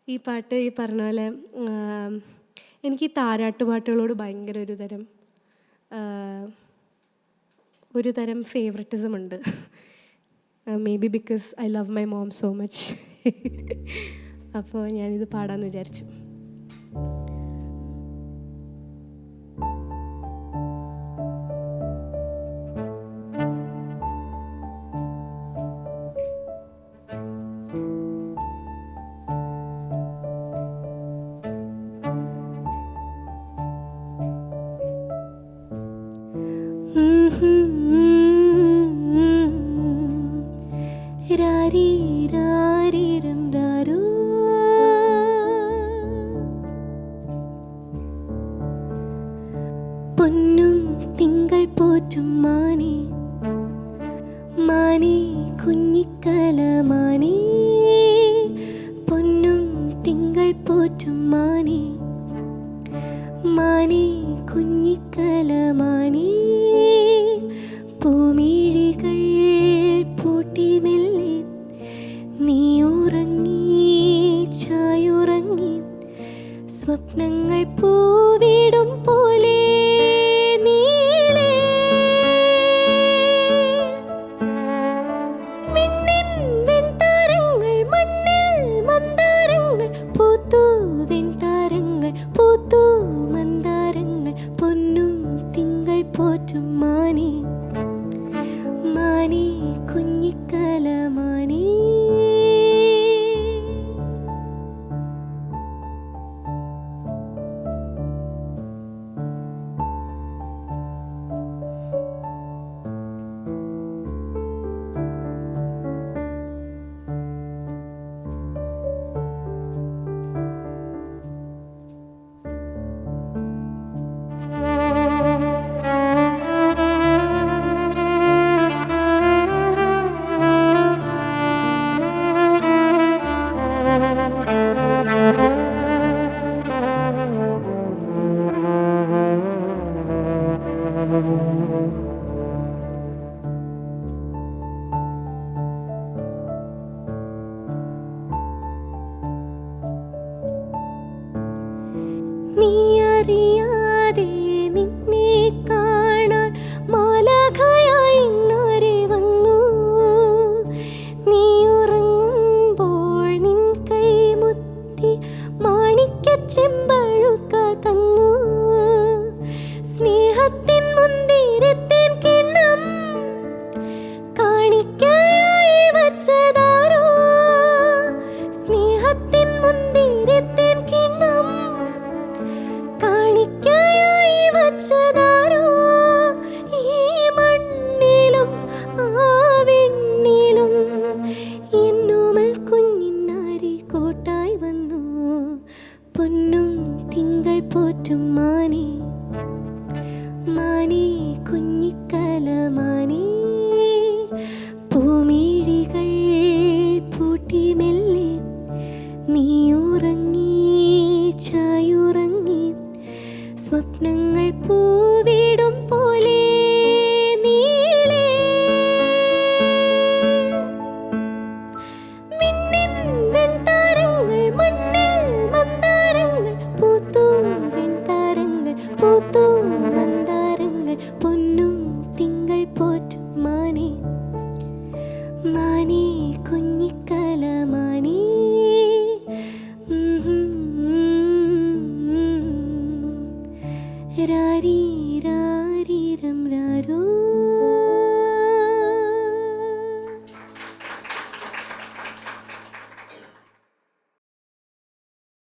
ഈ പാട്ട് ഈ പറഞ്ഞ പോലെ എനിക്ക് ഈ താരാട്ട് പാട്ടുകളോട് ഭയങ്കര ഒരു തരം ഫേവററ്റിസം ഉണ്ട്. May be because I love my mom so much. അപ്പോൾ ഞാനിത് പാടാമെന്ന് വിചാരിച്ചു. പൊന്നും തിങ്കൾ പോറ്റും മാനേ മാനേ കുഞ്ഞിക്കല മാനേ, പൊന്നും തിങ്കൾ പോറ്റും മാനേ മാനേ കുഞ്ഞിക്കല മാനേ, പൂമിഴികൾ പൂട്ടി മെല്ലെ നീ ഉറങ്ങി ചായുറങ്ങി, സ്വപ്നങ്ങൾ പൂവിടും പോലെ പോറ്റും മാനേ മാനേ കുഞ്ഞിക്കല മാനേ. നീ അറിയാതെ നിന്നെ കാണാൻ മാലാഖയായി ഇന്നാരെ വന്നു, നീ ഉറങ്ങുമ്പോൾ നിൻ കൈമുത്തി മാണിക്യച്ചെമ്പഴുക്ക തന്നു, സ്നേഹത്തിൻ മുന്തിരത്തിൻ കിണ്ണം കാണിക്കയായി വച്ചതാരോ, സ്നേഹത്തിൻ മുന്തിരത്തിൻ കിണ്ണം കാണിക്കയായി വച്ചതാരോ, ഈ മണ്ണിലും ആ വെണ്ണിലും എന്നോമൽ കുഞ്ഞിനാരി കൂട്ടായി വന്നു, പൊന്നും തിങ്കൾ പോറ്റും മാനേ മാനേ കുഞ്ഞിക്കല മാനേ, പൂമിഴികൾ പൂട്ടി മെല്ലെ നീ ഉറങ്ങി ചായുറങ്ങി, സ്വപ്നങ്ങൾ പൂവിടും പോലെ നീളേ, മിന്നിൻ വെൺതാരങ്ങൾ മണ്ണിൽ മന്ദാരങ്ങൾ പൂത്തു, വെൺതാരങ്ങൾ പൂത്തു മന്ദാരങ്ങൾ, പൊന്നും തിങ്കൾ പോറ്റും മാനേ മാനേ കുഞ്ഞിക്കല മാനേ. രാരീ രാരീരം രാരോ.